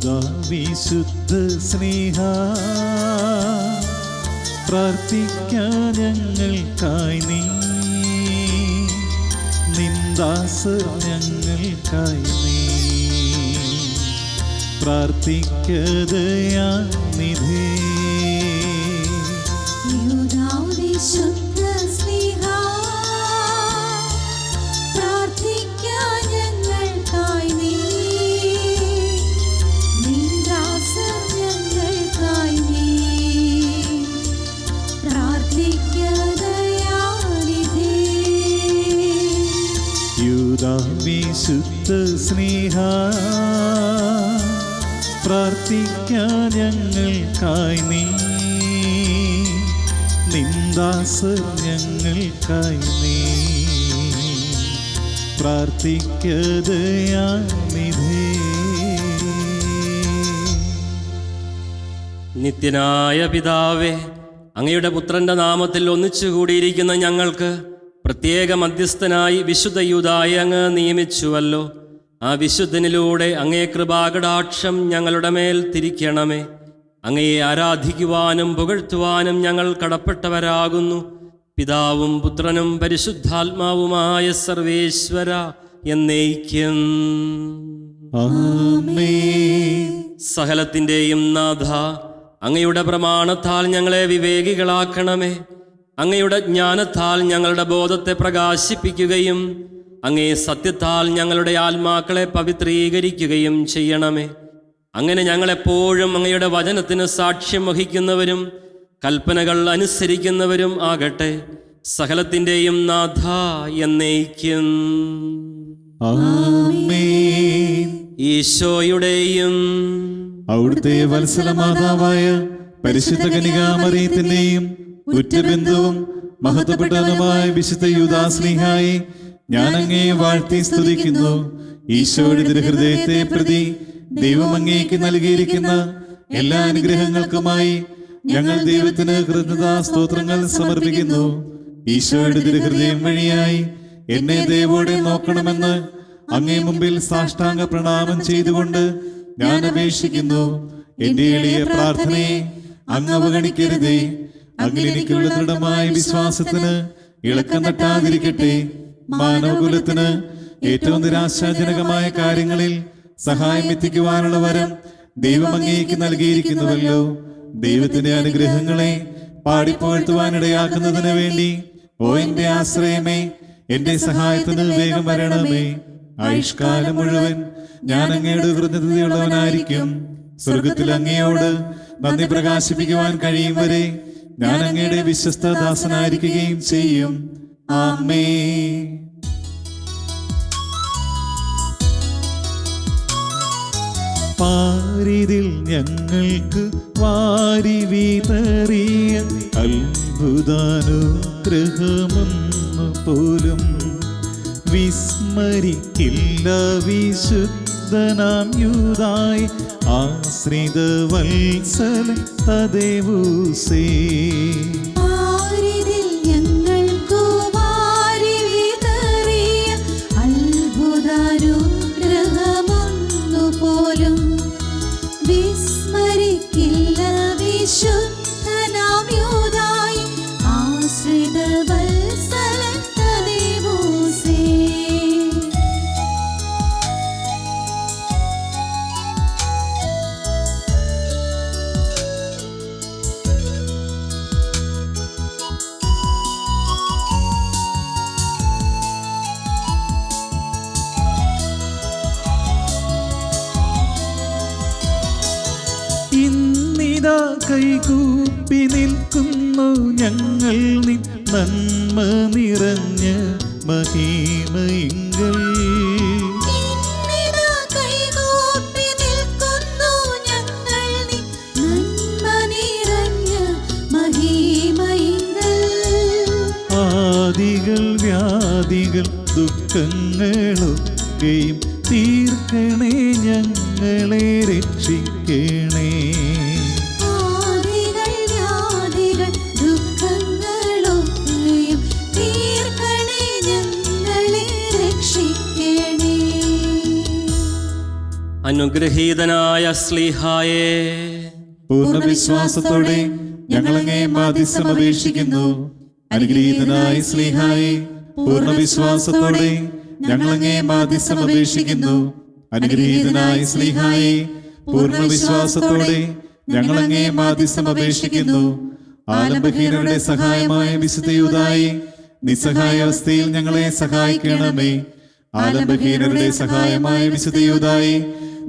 യൂദാ വിശുദ്ധ സ്നേഹ പ്രാർത്ഥിക്കാൻ ഞങ്ങൾക്കായി നീ, നിന്ദാസർ ഞങ്ങൾക്കായി നീ പ്രാർത്ഥിക്കദയാനിധേ. യൂദാ വിശുദ്ധ സ്നേഹ പ്രാർത്ഥിക്കാൻ ഞങ്ങൾക്കായി നീ, നിന്ദാസർ ഞങ്ങൾക്കായി നീ പ്രാർത്ഥിക്കദയാനിധേ. യൂദാ വിശുദ്ധ സ്നേഹ പ്രാർത്ഥിക്കാൻ ഞങ്ങൾക്കായി നീ, നിന്ദാസർ ഞങ്ങൾക്കായി നീ പ്രാർത്ഥിക്കദയാനിധേ. നിത്യനായ പിതാവേ, അങ്ങയുടെ പുത്രന്റെ നാമത്തിൽ ഒന്നിച്ചുകൂടിയിരിക്കുന്ന ഞങ്ങൾക്ക് പ്രത്യേക മധ്യസ്ഥനായി വിശുദ്ധ യൂദായെ അങ്ങ് നിയമിച്ചുവല്ലോ. ആ വിശുദ്ധനിലൂടെ അങ്ങേ കൃപാകടാക്ഷം ഞങ്ങളുടെ മേൽ തിരിക്കണമേ. അങ്ങയെ ആരാധിക്കുവാനും പുകഴ്ത്തുവാനും ഞങ്ങൾ കടപ്പെട്ടവരാകുന്നു. പിതാവും പുത്രനും പരിശുദ്ധാത്മാവുമായ സർവേശ്വര എന്നേക്കും ആമേൻ. സകലത്തിൻ്റെയും നാഥ, അങ്ങയുടെ പ്രമാണത്താൽ ഞങ്ങളെ വിവേകികളാക്കണമേ. അങ്ങയുടെ ജ്ഞാനത്താൽ ഞങ്ങളുടെ ബോധത്തെ പ്രകാശിപ്പിക്കുകയും അങ്ങേ സത്യത്താൽ ഞങ്ങളുടെ ആത്മാക്കളെ പവിത്രീകരിക്കുകയും ചെയ്യണമേ. അങ്ങനെ ഞങ്ങളെപ്പോഴും അങ്ങയുടെ വചനത്തിന് സാക്ഷ്യം വഹിക്കുന്നവരും കൽപ്പനകൾ അനുസരിക്കുന്നവരും ആകട്ടെ. സകലത്തിൻ്റെയും നാഥ എന്നേക്കും ആമേൻ. ഈശോയുടെയും അവിടുത്തെ വത്സല മാതാവായ പരിശുദ്ധ കന്യകാമറിയത്തിന്റെയും ഉറ്റബന്ധുവും മഹത്വപ്പെട്ടവനുമായ വിശുദ്ധ യൂദാ സ്നേഹായി ഞാൻ അങ്ങയെ വാഴ്ത്തി സ്തുതിക്കുന്നു. ഈശോയുടെ തിരുഹൃദയത്തെ പ്രതി ദൈവം അങ്ങേക്ക് നൽകിയിരിക്കുന്ന എല്ലാ അനുഗ്രഹങ്ങൾക്കുമായി ഞങ്ങൾ ദൈവത്തിന് കൃതജ്ഞതാ സ്തോത്രങ്ങൾ സമർപ്പിക്കുന്നു. ഈശോയുടെ തിരുഹൃദയം വഴിയായി എന്നെ ദൈവോടെ നോക്കണമെന്ന് അങ്ങേ മുമ്പിൽ സാഷ്ടാംഗ പ്രണാമം ചെയ്തുകൊണ്ട് ഞാൻ അപേക്ഷിക്കുന്നു. എന്റെ എളിയ പ്രാർത്ഥനയെ അങ്ങ് അവഗണിക്കരുതേ. അങ്ങിൽ എനിക്കുള്ള ദൃഢമായ വിശ്വാസത്തിന് ഇളക്കം തട്ടാതിരിക്കട്ടെ. മാനവകുലത്തിന് ഏറ്റവും നിരാശാജനകമായ കാര്യങ്ങളിൽ സഹായം എത്തിക്കുവാനുള്ള വരം ദൈവം അങ്ങേക്ക് നൽകിയിരിക്കുന്നുവല്ലോ. ദൈവത്തിന്റെ അനുഗ്രഹങ്ങളെ പാടിപ്പുകഴ്ത്തുവാനിടയാക്കുന്നതിന് വേണ്ടി ഓ എന്റെ ആശ്രയമേ, എന്റെ സഹായത്തിന് വേഗം വരണമേ. ആയുഷ്കാലം മുഴുവൻ ഞാൻ അങ്ങയുടെ കൃതജ്ഞതയുള്ളവനായിരിക്കും. സ്വർഗത്തിൽ അങ്ങയോട് നന്ദി പ്രകാശിപ്പിക്കുവാൻ കഴിയും വരെ ഞാൻ അങ്ങയുടെ വിശ്വസ്ത ദാസനായിരിക്കുകയും ചെയ്യും. ആമേൻ. പാരിതിൽ ഞങ്ങൾക്ക് വാരി വിതറിയ അത്ഭുതാനുഗ്രഹമൊന്നു പോലും വിസ്മരിക്കില്ല വിശുദ്ധനാം യൂദായി ആശ്രിത വത്സല തദേവൂസേ. പാരിതിൽ ഞങ്ങൾക്കു വാരി വിതറിയ അത്ഭുതാനുഗ്രഹമൊന്നു പോലും വിസ്മരിക്കില്ല വിശുദ്ധനാം യൂദായി ആശ്രിത വത്സല തദേവൂസേ. ഇന്നിതാ കൈകൂപ്പി നിൽക്കുന്നു ഞങ്ങൾ നിൻ നന്മ നിറഞ്ഞ മഹിമയിങ്കൽ. ഇന്നിതാ കൈകൂപ്പി നിൽക്കുന്നു ഞങ്ങൾ നിൻ നന്മ നിറഞ്ഞ മഹിമയിങ്കൽ. ആദികൾ വ്യാധികൾ ദുഃഖങ്ങളൊക്കെയും തീർക്കണേ, ഞങ്ങളെ രക്ഷിക്കണേ. ആദികൾ വ്യാധികൾ ദുഃഖങ്ങളൊക്കെയും തീർക്കണേ, ഞങ്ങളെ രക്ഷിക്കണേ. അനുഗ്രഹീതനായ ശ്ലീഹായേ, പൂർണ്ണ വിശ്വാസത്തോടെ ഞങ്ങളങ്ങേ മാധ്യസ്ഥം അപേക്ഷിക്കുന്നു. അനുഗ്രഹീതനായ ശ്ലീഹായേ, പൂർണ്ണ വിശ്വാസത്തോടെ ഞങ്ങളങ്ങേ മാധ്യസ്ഥം അപേക്ഷിക്കുന്നു. അനുഗ്രഹീതനായ ശ്ലീഹായേ, പൂർണ്ണ വിശ്വാസത്തോടെ ഞങ്ങളങ്ങേ മാധ്യസ്ഥം അപേക്ഷിക്കുന്നു. ആലംബഹീനരുടെ സഹായമായ വിശുദ്ധ യൂദായേ, നിസ്സഹായ അവസ്ഥയിൽ ഞങ്ങളെ സഹായിക്കണമേ. ആലംബഹീനരുടെ സഹായമായ വിശുദ്ധ യൂദായേ,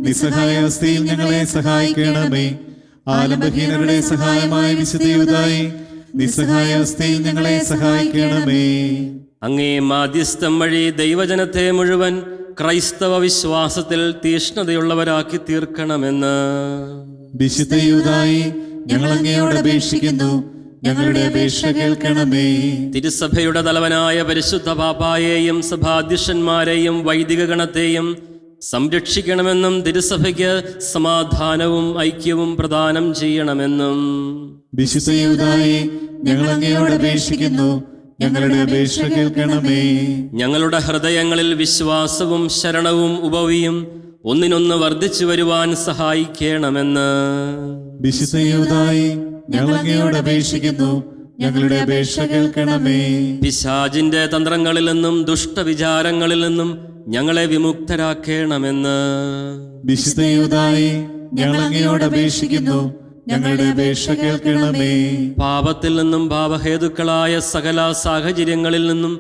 നിസ്സഹായ അവസ്ഥയിൽ ഞങ്ങളെ സഹായിക്കണമേ. ആലംബഹീനരുടെ സഹായമായ വിശുദ്ധ യൂദായേ, നിസ്സഹായ അവസ്ഥയിൽ ഞങ്ങളെ സഹായിക്കണമേ. അങ്ങേ മാധ്യസ്ഥം വഴി ദൈവജനത്തെ മുഴുവൻ ക്രൈസ്തവ വിശ്വാസത്തിൽ തീഷ്ണതയുള്ളവരാക്കി തീർക്കണമെന്ന് വിശുദ്ധ യൂദായേ, ഞങ്ങൾ അങ്ങയോട് അപേക്ഷിക്കുന്നു. ഞങ്ങളുടെ അപേക്ഷ കേൾക്കണമേ. തിരുസഭയുടെ തലവനായ പരിശുദ്ധ പാപ്പായെയും സഭാധ്യക്ഷന്മാരെയും വൈദിക ഗണത്തെയും സംരക്ഷിക്കണമെന്നും തിരുസഭയ്ക്ക് സമാധാനവും ഐക്യവും പ്രദാനം ചെയ്യണമെന്നും വിശുദ്ധ യൂദായേ, ഞങ്ങൾ അങ്ങയോട് അപേക്ഷിക്കുന്നു. ഞങ്ങളുടെ അപേക്ഷ കേൾക്കണമേ. ഞങ്ങളുടെ ഹൃദയങ്ങളിൽ വിശ്വാസവും ശരണവും ഉപവിയും ഒന്നിനൊന്ന് വർദ്ധിച്ചു വരുവാൻ സഹായിക്കണമെന്ന് വിശുദ്ധ യൂദായേ, ഞങ്ങൾ അങ്ങയോട് അപേക്ഷിക്കുന്നു. ഞങ്ങളുടെ അപേക്ഷ കേൾക്കണമേ. പിശാചിന്റെ തന്ത്രങ്ങളിൽ നിന്നും ദുഷ്ടവിചാരങ്ങളിൽ നിന്നും ഞങ്ങളെ വിമുക്തരാക്കണമെന്ന് വിശുദ്ധ യൂദായേ, ഞങ്ങൾ അങ്ങയോട് അപേക്ഷിക്കുന്നു. ഞങ്ങളുടെ അപേക്ഷ കേൾക്കണമേ. പാപത്തിൽ നിന്നും പാപഹേതുക്കളായ സകല സാഹചര്യങ്ങളിൽ നിന്നും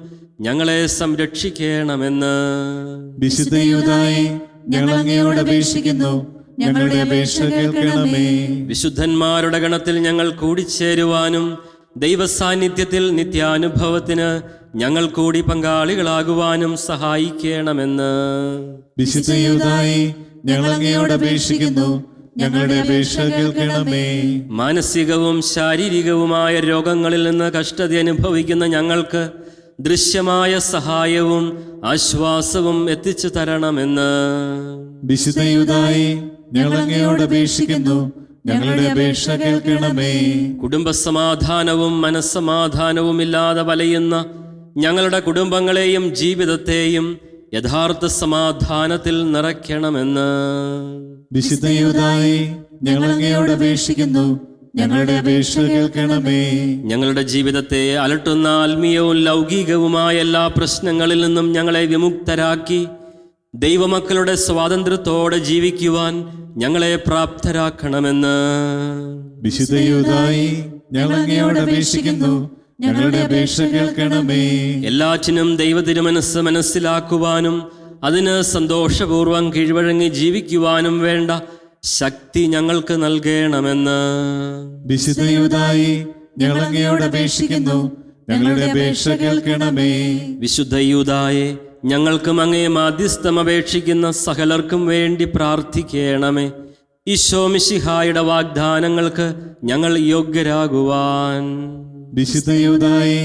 ഞങ്ങളെ സംരക്ഷിക്കണമെന്ന് വിശുദ്ധ യൂദായേ, ഞങ്ങൾ അങ്ങയോട് അപേക്ഷിക്കുന്നു. ഞങ്ങളുടെ അപേക്ഷ കേൾക്കണമേ. വിശുദ്ധന്മാരുടെ ഗണത്തിൽ ഞങ്ങൾ കൂടിച്ചേരുവാനും ദൈവസാന്നിധ്യത്തിൽ നിത്യാനുഭവത്തിന് ഞങ്ങൾ കൂടി പങ്കാളികളാകുവാനും സഹായിക്കണമെന്ന് വിശുദ്ധ യൂദായേ, ഞങ്ങൾ അങ്ങയോട് അപേക്ഷിക്കുന്നു. ഞങ്ങളുടെ അപേക്ഷ കേൾക്കണമേ. മാനസികവും ശാരീരികവുമായ രോഗങ്ങളിൽ നിന്ന് കഷ്ടത അനുഭവിക്കുന്ന ഞങ്ങൾക്ക് ദൃശ്യമായ സഹായവും ആശ്വാസവും എത്തിച്ചു തരണമെന്ന് വിശുദ്ധ യൂദായേ, ഞങ്ങൾ അങ്ങയോട് അപേക്ഷിക്കുന്നു. ഞങ്ങളുടെ അപേക്ഷ കേൾക്കണമേ. കുടുംബസമാധാനവും മനസ്സമാധാനവും ഇല്ലാതെ വലയുന്ന ഞങ്ങളുടെ കുടുംബങ്ങളെയും ജീവിതത്തെയും യഥാർത്ഥ സമാധാനത്തിൽ നിറയ്ക്കണമെന്ന് വിശുദ്ധ യൂദായേ, ഞങ്ങൾ അങ്ങയോട് അപേക്ഷിക്കുന്നു. ഞങ്ങളുടെ അപേക്ഷ കേൾക്കണമേ. ഞങ്ങളുടെ ജീവിതത്തെ അലട്ടുന്ന ആത്മീയവും ലൗകികവുമായ എല്ലാ പ്രശ്നങ്ങളിൽ നിന്നും ഞങ്ങളെ വിമുക്തരാക്കി ദൈവമക്കളുടെ സ്വാതന്ത്ര്യത്തോടെ ജീവിക്കുവാൻ ഞങ്ങളെ പ്രാപ്തരാക്കണമെന്ന് വിശുദ്ധ യൂദായേ, ഞങ്ങൾ അങ്ങയോട് അപേക്ഷിക്കുന്നു. ഞങ്ങളുടെ അപേക്ഷ കേൾക്കണമേ. എല്ലാറ്റിനും ദൈവ തിരുമനസ്സ് മനസ്സിലാക്കുവാനും അതിന് സന്തോഷപൂർവ്വം കീഴ്വഴങ്ങി ജീവിക്കുവാനും വേണ്ട ശക്തി ഞങ്ങൾക്ക് നൽകണമെന്ന് വിശുദ്ധ യൂദായേ, ഞങ്ങൾ അങ്ങയോട് അപേക്ഷിക്കുന്നു. ഞങ്ങളുടെ അപേക്ഷ കേൾക്കണമേ. വിശുദ്ധ യൂദായേ, ഞങ്ങൾക്കും അങ്ങേ മാധ്യസ്ഥം അപേക്ഷിക്കുന്ന സകലർക്കും വേണ്ടി പ്രാർത്ഥിക്കണമേ. ഈശോ മിശിഹായുടെ വാഗ്ദാനങ്ങൾക്ക് ഞങ്ങൾ യോഗ്യരാകുവാൻ വിശുദ്ധ യൂദായേ,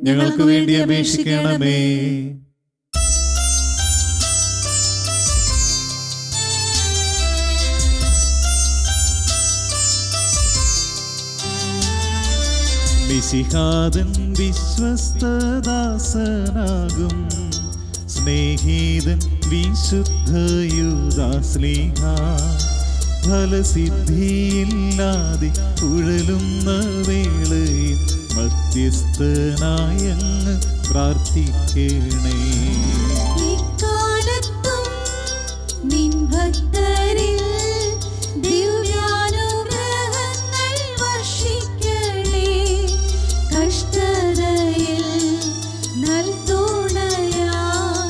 ഞങ്ങൾക്ക് വേണ്ടി അപേക്ഷിക്കണമേ. മിശിഹാതൻ വിശ്വസ്തദാസനാകും സ്നേഹിതൻ വിശുദ്ധ യൂദാശ്ലീഹാ, ഫലസിദ്ധിയില്ലാതെ ഉഴലുന്ന വേളയിൽ മധ്യസ്ഥനായങ്ങ് പ്രാർത്ഥിക്കണേ. ഇക്കാലത്തും നിൻ ഭക്തരിൽ ദിവ്യാനുഗ്രഹങ്ങൾ വർഷിക്കണേ. കഷ്ടതയിൽ നൽതുണയാൽ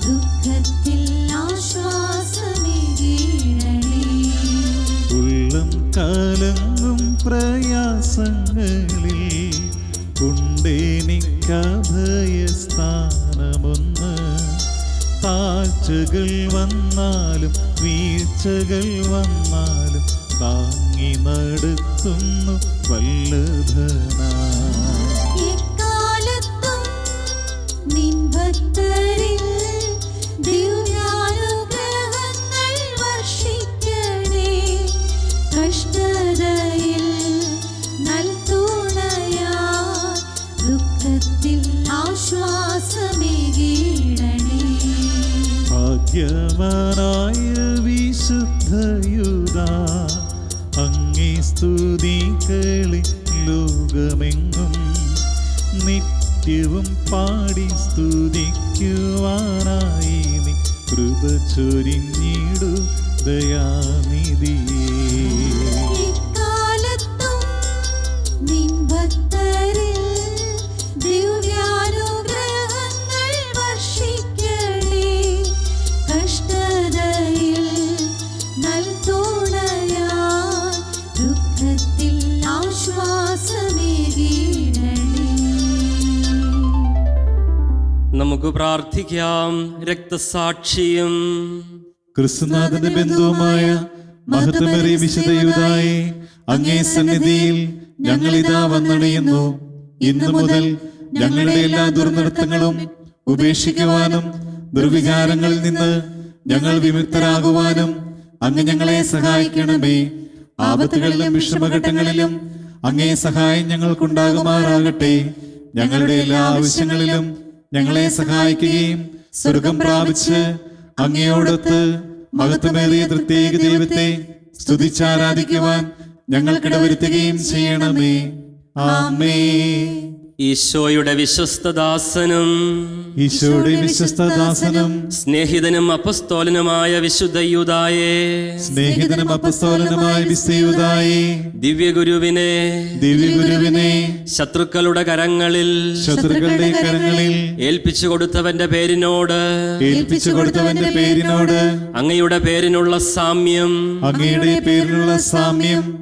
ദുഃഖത്തിൽ ആശ്വാസമേകീണേ. ഉള്ളം കലങ്ങും പ്രയാസങ്ങളിൽ ഉണ്ടെനിക്കഭയസ്ഥാനമൊന്ന്. താഴ്ചകൾ വന്നാലും വീഴ്ചകൾ വന്നാലും താങ്ങി നടത്തുന്നു വല്ലഭനാ. എക്കാലത്തും നിൻ ഭക്തരിൽ ദിവ്യാനുഗ്രഹങ്ങൾ വർഷിക്കണേ. കഷ്ടതയിൽ നൽതുണയാൽ ദുഃഖത്തിൽ ആശ്വാസമേകീണേ. ഭാഗ്യവാനായ വിശുദ്ധ നാഥാ അങ്ങേ സ്തുതികളെ ലോകമെങ്ങും നിത്യവും പാടി സ്തുതിക്കുവാനായി നീ കൃപ ചൊരിഞ്ഞിടു ദയാനിധിയേ. ഇക്കാലത്തും നിൻ ഭക്തരിൽ ദിവ്യാനുഗ്രഹങ്ങൾ വർഷിക്കണേ. കഷ്ടതയിൽ നൽതുണയായി ദുഃഖത്തിൽ ആശ്വാസമേകിടണേ. നമുക്ക് പ്രാർത്ഥിക്കാം. രക്തസാക്ഷിയും ക്രിസ്തുനാഥന്റെ ബന്ധുവുമായ മഹത്വമേറിയ വിശുദ്ധ യൂദായേ, അങ്ങേ സന്നിധിയിൽ ഞങ്ങളിതാ വന്നണയുന്നു. ഇന്നു മുതൽ ഞങ്ങളുടെ എല്ലാ ദുർനടത്തങ്ങളും ഉപേക്ഷിക്കുവാനും ദുർവിചാരങ്ങളിൽ നിന്ന് ഞങ്ങൾ വിമുക്തരാകുവാനും അങ്ങ് ഞങ്ങളെ സഹായിക്കണമേ. ആപത്തുകളിലും വിഷമഘട്ടങ്ങളിലും അങ്ങേ സഹായം ഞങ്ങൾക്കുണ്ടാകുമാറാകട്ടെ. ഞങ്ങളുടെ എല്ലാ ആവശ്യങ്ങളിലും ഞങ്ങളെ സഹായിക്കുകയും സ്വർഗം പ്രാപിച്ച് അങ്ങയോടൊത്ത് മഹത്വമേറിയ പ്രത്യേക ദൈവത്തെ സ്തുതിച്ചാരാധിക്കുവാൻ ഞങ്ങൾക്കിടവരുത്തുകയും ചെയ്യണമേ. ആമേൻ. ഈശോയുടെ വിശ്വസ്തദാസനും ഈശോയുടെ വിശ്വസ്തദാസനും സ്നേഹിതനും അപ്പസ്തോലനുമായ വിശുദ്ധ യൂദായേ, സ്നേഹിതനും അപ്പസ്തോലനുമായ വിശുദ്ധ യൂദായേ, ദിവ്യഗുരുവിനെ ശത്രുക്കളുടെ കരങ്ങളിൽ ഏൽപ്പിച്ചു കൊടുത്തവന്റെ പേരിനോട് അങ്ങയുടെ പേരിനുള്ള സാമ്യം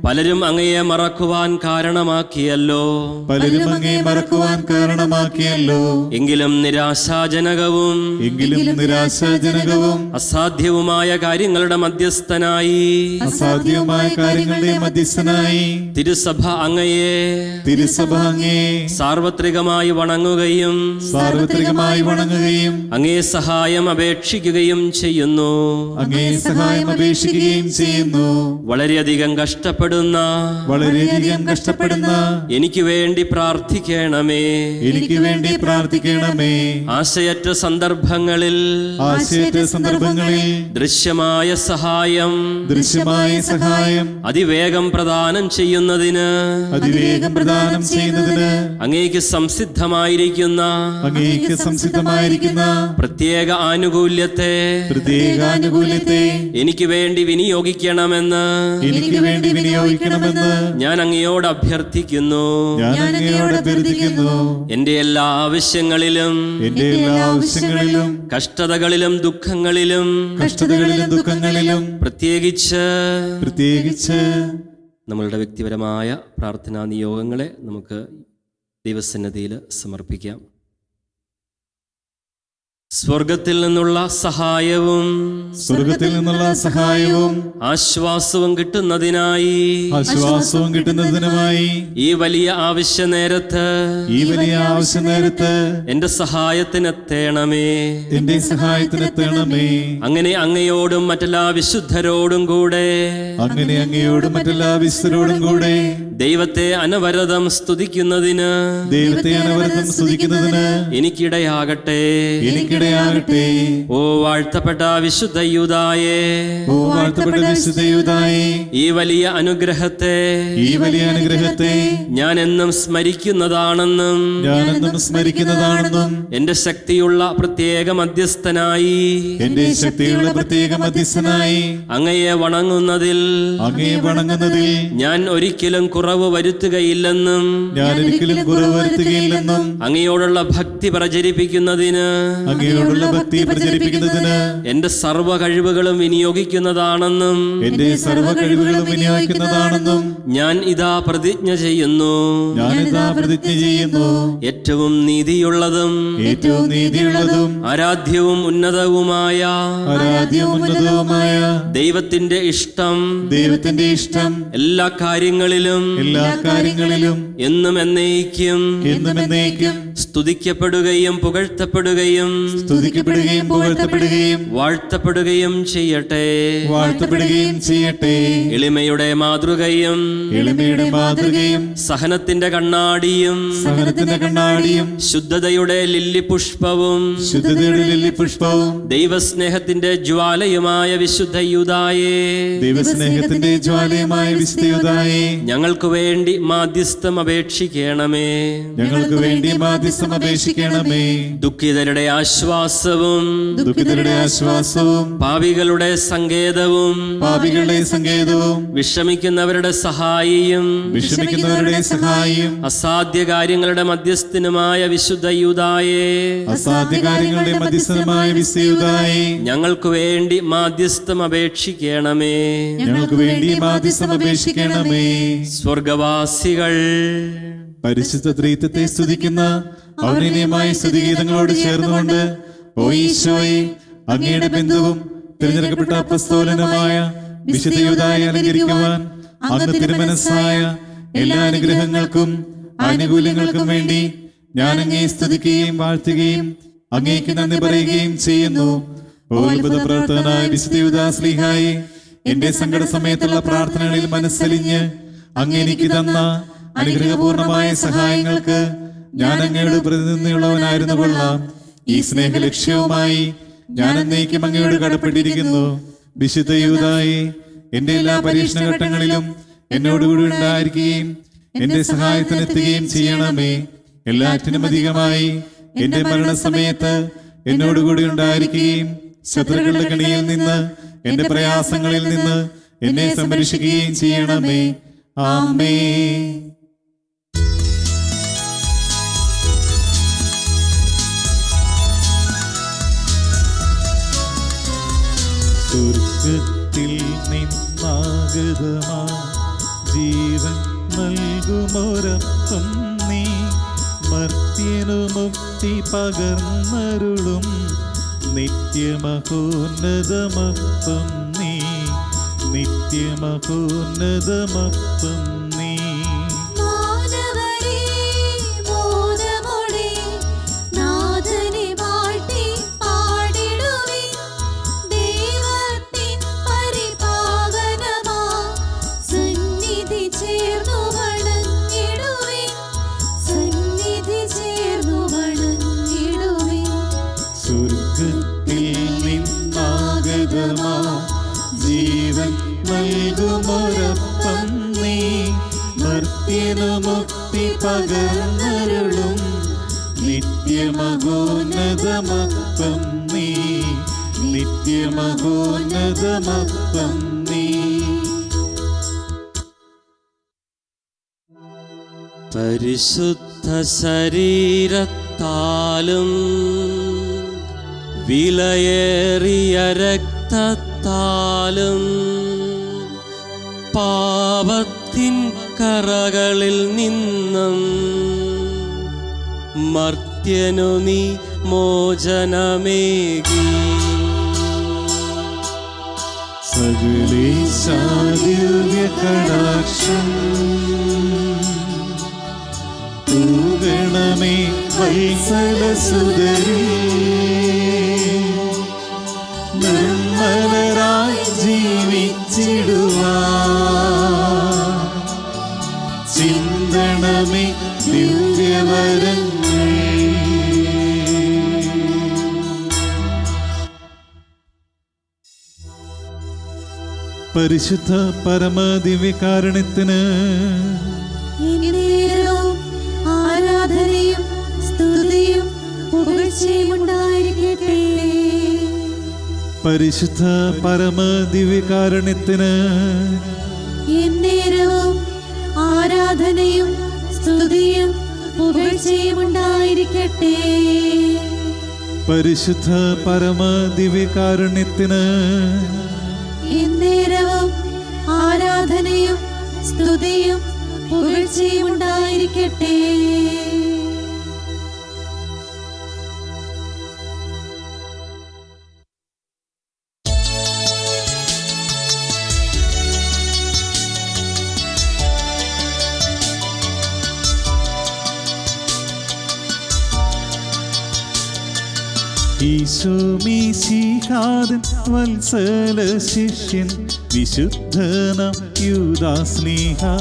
പലരും അങ്ങയെ മറക്കുവാൻ കാരണമാക്കിയല്ലോ. എങ്കിലും നിരാശാജനകവും അസാധ്യവുമായ കാര്യങ്ങളുടെ മധ്യസ്ഥനായി തിരുസഭ അങ്ങയെ സാർവത്രികമായി വണങ്ങുകയും അങ്ങേ സഹായം അപേക്ഷിക്കുകയും ചെയ്യുന്നു. വളരെയധികം കഷ്ടപ്പെടുന്ന എനിക്ക് വേണ്ടി പ്രാർത്ഥിക്കണമേ. ആശയറ്റ സന്ദർഭങ്ങളിൽ ദൃശ്യമായ സഹായം അതിവേഗം പ്രദാനം ചെയ്യുന്നതിന് അങ്ങേക്ക് സംസിദ്ധമായിരിക്കുന്ന പ്രത്യേക ആനുകൂല്യത്തെ എനിക്ക് വേണ്ടി വിനിയോഗിക്കണമെന്ന് ഞാൻ അങ്ങയോട് അഭ്യർത്ഥിക്കുന്നു. എന്റെ എല്ലാ ആവശ്യങ്ങളിലും കഷ്ടതകളിലും ദുഃഖങ്ങളിലും പ്രത്യേകിച്ച് നമ്മളുടെ വ്യക്തിപരമായ പ്രാർത്ഥനാ നിയോഗങ്ങളെ നമുക്ക് ദൈവസന്നിധിയിൽ സമർപ്പിക്കാം. സ്വർഗത്തിൽ നിന്നുള്ള സഹായവും ആശ്വാസവും കിട്ടുന്നതിനായി ഈ വലിയ ആവശ്യ നേരത്ത് എന്റെ സഹായത്തിനെത്തേണമേ. അങ്ങനെ അങ്ങയോടും മറ്റെല്ലാ വിശുദ്ധരോടും കൂടെ ദൈവത്തെ അനവരതം സ്തുതിക്കുന്നതിന് എനിക്കിടയാകട്ടെ. ഓ വാഴ്ത്തപ്പെട്ട വിശുദ്ധ യൂദായേ, ഈ വലിയ അനുഗ്രഹത്തെ ഞാൻ എന്നും സ്മരിക്കുന്നതാണെന്നും എന്റെ ശക്തിയുള്ള പ്രത്യേക മധ്യസ്ഥനായി അങ്ങയെ വണങ്ങുന്നതിൽ ഞാൻ ഒരിക്കലും കുറവ് വരുത്തുകയില്ലെന്നും അങ്ങയോടുള്ള ഭക്തി പ്രചരിപ്പിക്കുന്നതിന് എന്റെ സർവ്വ കഴിവുകളും വിനിയോഗിക്കുന്നതാണെന്നും ഞാൻ ഇതാ പ്രതിജ്ഞ ചെയ്യുന്നു. ഏറ്റവും നീതിയുള്ളതും ആരാധ്യവും ഉന്നതവുമായ ദൈവത്തിന്റെ ഇഷ്ടം എല്ലാ കാര്യങ്ങളിലും എന്നും എന്നേക്കും സ്തുതിക്കപ്പെടുകയും പുകഴ്ത്തപ്പെടുകയും സ്തുതിക്കപ്പെടുകയും പുകഴ്ത്തപ്പെടുകയും വാഴ്ത്തപ്പെടുകയും ചെയ്യട്ടെ. വാഴ്ത്തപ്പെടുകയും ചെയ്യട്ടെ. എളിമയുടെ മാതൃകയും എളിമയുടെ മാതൃകയും സഹനത്തിന്റെ കണ്ണാടിയും സഹനത്തിന്റെ കണ്ണാടിയും ശുദ്ധതയുടെ ലില്ലിപുഷ്പവും ശുദ്ധതയുടെ ലില്ലിപുഷ്പവും ദൈവസ്നേഹത്തിന്റെ ജ്വാലയുമായ വിശുദ്ധ യൂദായേ, ദൈവസ്നേഹത്തിന്റെ ജ്വാലയുമായ വിശുദ്ധ യൂദായേ, ഞങ്ങൾക്ക് വേണ്ടി മാധ്യസ്ഥം അപേക്ഷിക്കണമേ. ഞങ്ങൾക്ക് വേണ്ടി മാധ്യസ്ഥം അപേക്ഷിക്കണമേ. ദുഃഖിതരുടെ ആശ്വാസവും ദുഃഖിതരുടെ ആശ്വാസവും പാപികളുടെ സങ്കേതവും പാപികളുടെ സങ്കേതവും വിഷമിക്കുന്നവരുടെ സഹായിയും വിഷമിക്കുന്നവരുടെ സഹായിയും അസാധ്യ കാര്യങ്ങളുടെ മധ്യസ്ഥനുമായ വിശുദ്ധ യൂദായേ, അസാധ്യ കാര്യങ്ങളുടെ മധ്യസ്ഥനുമായ വിശുദ്ധ യൂദായേ, ഞങ്ങൾക്ക് വേണ്ടി മാധ്യസ്ഥം അപേക്ഷിക്കണമേ. ഞങ്ങൾക്ക് വേണ്ടി മാധ്യസ്ഥം അപേക്ഷിക്കണമേ. സ്വർഗവാസികൾ പരിശുദ്ധ ത്രിത്വത്തെ സ്തുതിക്കുന്ന ഔന്നത്യമായ സ്തുതിഗീതങ്ങളോട് ചേർന്നുകൊണ്ട്, ഓ ഈശോയെ, അങ്ങയുടെ ബന്ധുവും തിരഞ്ഞെടുക്കപ്പെട്ട അപ്പസ്തോലനുമായ വിശുദ്ധ യൂദായെ അലങ്കരിക്കുവാൻ അങ്ങ് തിരുമനസ്സായ എല്ലാ അനുഗ്രഹങ്ങൾക്കും ആനുകൂല്യങ്ങൾക്കും വേണ്ടി ഞാൻ അങ്ങയെ സ്തുതിക്കുകയും വാഴ്ത്തുകയും അങ്ങേക്ക് നന്ദി പറയുകയും ചെയ്യുന്നു. ഓ അത്ഭുത പ്രവർത്തകനായ വിശുദ്ധ യൂദാ ശ്ലീഹായെ, എന്റെ സങ്കട സമയത്തുള്ള പ്രാർത്ഥനകളിൽ മനസ്സലിഞ്ഞ് അങ്ങ് എനിക്ക് തന്ന അനുഗ്രഹപൂർണമായ സഹായങ്ങൾക്ക് ഞാൻ അങ്ങയുടെ പ്രതിനിധിയുള്ളവനായിരുന്നു കൊള്ളാം. ഈ സ്നേഹലക്ഷ്യവുമായി ഞാൻ എന്നേക്കും അങ്ങയോട് കടപ്പെട്ടിരിക്കുന്നു. വിശുദ്ധ യൂദായെ, എന്റെ എല്ലാ പരീക്ഷണഘട്ടങ്ങളിലും എന്നോടുകൂടി ഉണ്ടായിരിക്കുകയും എന്റെ സഹായത്തിനെത്തുകയും ചെയ്യണമേ. എല്ലാറ്റിനും അധികമായി എന്റെ മരണസമയത്ത് എന്നോടുകൂടി ഉണ്ടായിരിക്കുകയും ശത്രുക്കളുടെ കണിയിൽ നിന്ന് എന്റെ പ്രയാസങ്ങളിൽ നിന്ന് എന്നെ സംരക്ഷിക്കുകയും ചെയ്യണമേ. ആമേൻ. സ്വർഗത്തിൽ നിന്നാഗതമാ ജീവൻ നൽകുമൊരപ്പം നീ, മർത്യനു മുക്തി പകർന്നരുളും നിത്യമഹോന്നതമപ്പം നീ, നിത്യമഹോന്നതമപ്പം നീ. മാനവരേ മോദമോടെ നാഥനെ വാഴ്ത്തി പാടിടുവിൻ. ദൈവത്തിൻ പരിപാവനമാ സന്നിധി ചേർന്നു വണങ്ങിടുവിൻ. സന്നിധി ചേർന്നു വണങ്ങിടുവിൻ. സ്വർഗത്തിൽ നിന്നാഗതമാ ജീവൻ നൽകുമൊരപ്പം നീ, മർത്യനു മുക്തി പകർന്നരുളും നിത്യമഹോന്നതമപ്പം നീ, നിത്യമഹോന്നതമപ്പം നീ. പരിശുദ്ധ ശരീരത്താലും വിലയേറിയ രക്തത്താലും പാപത്തിൻ കറകളിൽ നിന്നും മർത്യനു നീ മോചനമേകി. സകലേശാ ദിവ്യകടാക്ഷം തൂകണമേ വത്സലസുതരേ, നിർമ്മലരായി ജീവിച്ചിടുവാൻ ചിന്തണമേ ദിവ്യവരങ്ങൾ. പരിശുദ്ധ പരമദിവ്യകാരുണ്യത്തിന് എന്നേരവും ആരാധനയും സ്തുതിയും പുകഴ്ചയും ഉണ്ടായിരിക്കട്ടെ. പരിശുദ്ധ പരമദിവ്യകാരുണ്യത്തിന് എന്നേരവും ആരാധനയും സ്തുതിയും പുകഴ്ചയും ഉണ്ടായിരിക്കട്ടെ. പരിശുദ്ധ പരമദിവ്യകാരുണ്യത്തിന് എന്നേരവും ആരാധനയും സ്തുതിയും പുകഴ്ചയും ഉണ്ടായിരിക്കട്ടെ. ഈശോ മിശിഹാതൻ വത്സല ശിഷ്യൻ വിശുദ്ധനാം യൂദാസ്ലീഹാ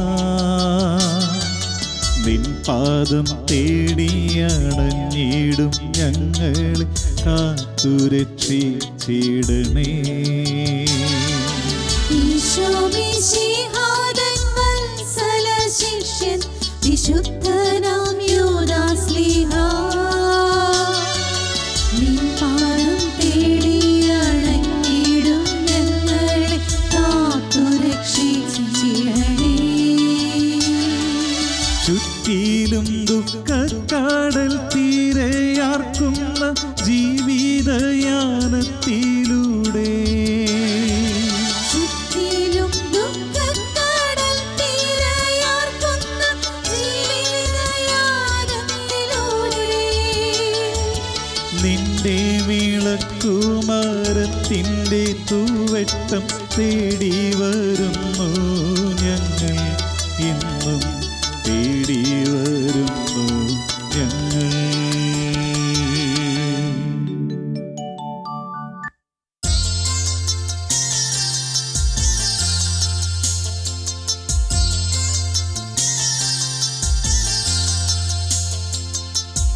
നിൻ പാദം തേടിയണഞ്ഞിടും ഞങ്ങളെ കാത്തുരക്ഷിച്ചിടണേ. ഈശോ മിശിഹാതൻ വത്സല ശിഷ്യൻ വിശുദ്ധനാം യൂദാസ്ലീഹാ നിൻ പാദം തേടിയണഞ്ഞിടും ഞങ്ങളെ കാത്തുരക്ഷിച്ചിടണേ. ചുറ്റിലും ദുഃഖക്കടൽ തീരയാർക്കുന്ന ജീവിതയാനത്തിലൂടെ ചുറ്റിലും ദുഃഖക്കടൽ തീരയാർക്കുന്ന ജീവിതയാനത്തിലൂടെ നിന്റെ വിളക്കുമരത്തിൻ്റെ തൂവെട്ടം തേടി വരുന്നു ഞങ്ങൾ ഇന്നും തേടി വരുന്നു ഞങ്ങൾ.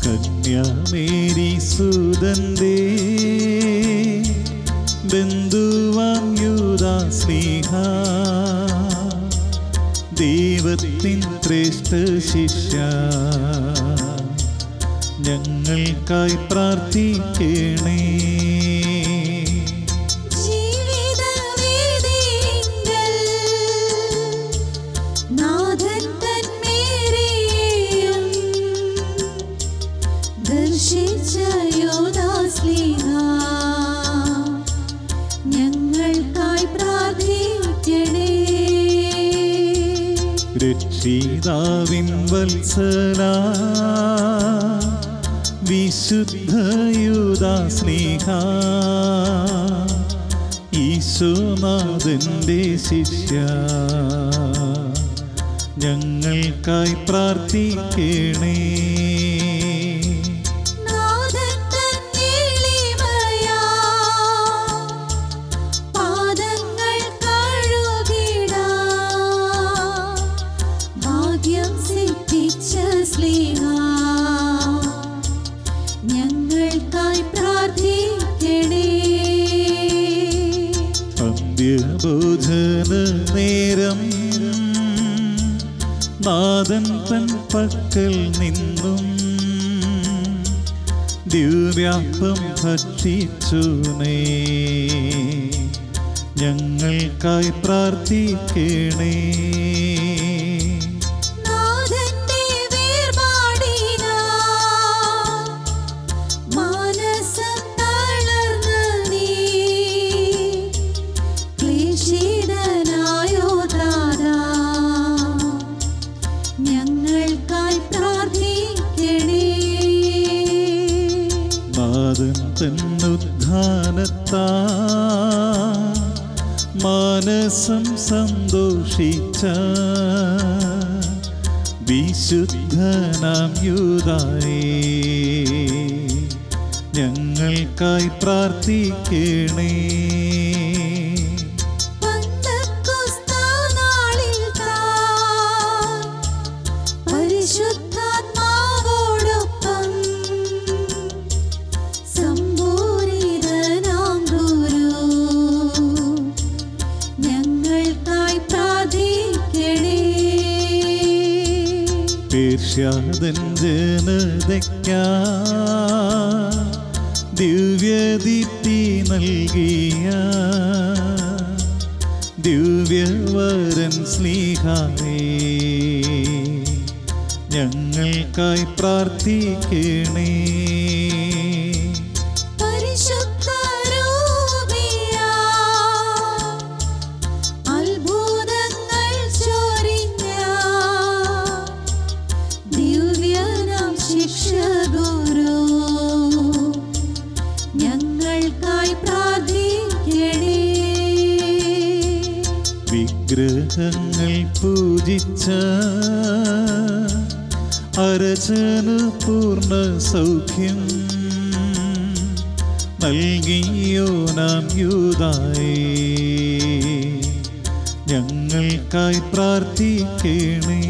കന്യാമേരി സുതന്റെ ബന്ധുവാം യൂദാസ്ലീഹാ ദൈവത്തിൻ ശ്രേഷ്ഠ ശിഷ്യ ഞങ്ങൾക്കായി പ്രാർത്ഥിക്കണേ. ജീവിതവേദിയിങ്കൽ നാഥൻ തൻ മേരിയെയും ദർശിച്ച യൂദാസ്ലീഹാ ഞങ്ങൾക്കായി പ്രാർത്ഥിക്കണേ. രക്ഷിതാവിൻ വത്സല വിശുദ്ധ യൂദാസ്ലീഹാ ഈശോനാഥന്റെ ശിഷ്യ ഞങ്ങൾക്കായി പ്രാർത്ഥിക്കണേ. നാഥൻ തൻ എളിമയാ പാദങ്ങൾ കഴുകിടാൻ ഭാഗ്യം സിദ്ധിച്ച സ്ലീഹാ ഞങ്ങൾക്കായി പ്രാർത്ഥിക്കണേ. അന്ത്യഭോജന നേരം നാഥൻ തൻ പക്കൽ നിന്നും ദിവ്യാപ്പം ഭക്ഷിച്ചു ഞങ്ങൾക്കായി പ്രാർത്ഥിക്കണേ. നാഥന്റെ വേർപാടിനാൽ മാനസം തളർന്ന നീ ക്ലേശിതനായോ താരാ ഞങ്ങൾക്കായി പ്രാർത്ഥിക്കണേ. നാഥൻ തന്നുദ്ധാനത്താ മാനസം സന്തോഷിച്ച വിശുദ്ധനാം യൂദായേ ഞങ്ങൾക്കായി പ്രാർത്ഥിക്കണേ. പന്തക്കുസ്താ നാളിൽ താൻ പരിശുദ്ധാത്മാവോടൊപ്പം സംപൂരിതനാം ഗുരു ഞങ്ങൾക്കായി പ്രാർത്ഥിക്കണേ. പേർഷ്യാദൻ ജനതയ്ക്കാ ദിവ്യദീപ്തി നൽകിയ ദിവ്യവരൻ സ്ലീഹായേ ഞങ്ങൾക്കായി പ്രാർത്ഥിക്കണേ. പരിശുദ്ധ രൂപിയാ അത്ഭുതങ്ങൾ ചൊരിഞ്ഞ ദിവ്യനാം ശിക്ഷഗുരു ഞങ്ങൾക്കായി പ്രാർത്ഥിക്കണേ. വിഗ്രഹങ്ങൾ പൂജിച്ച അരചന പൂർണ്ണ സൗഖ്യം നൽകിയോ നാം യൂദായേ, ഞങ്ങൾക്കായി പ്രാർത്ഥിക്കണേ.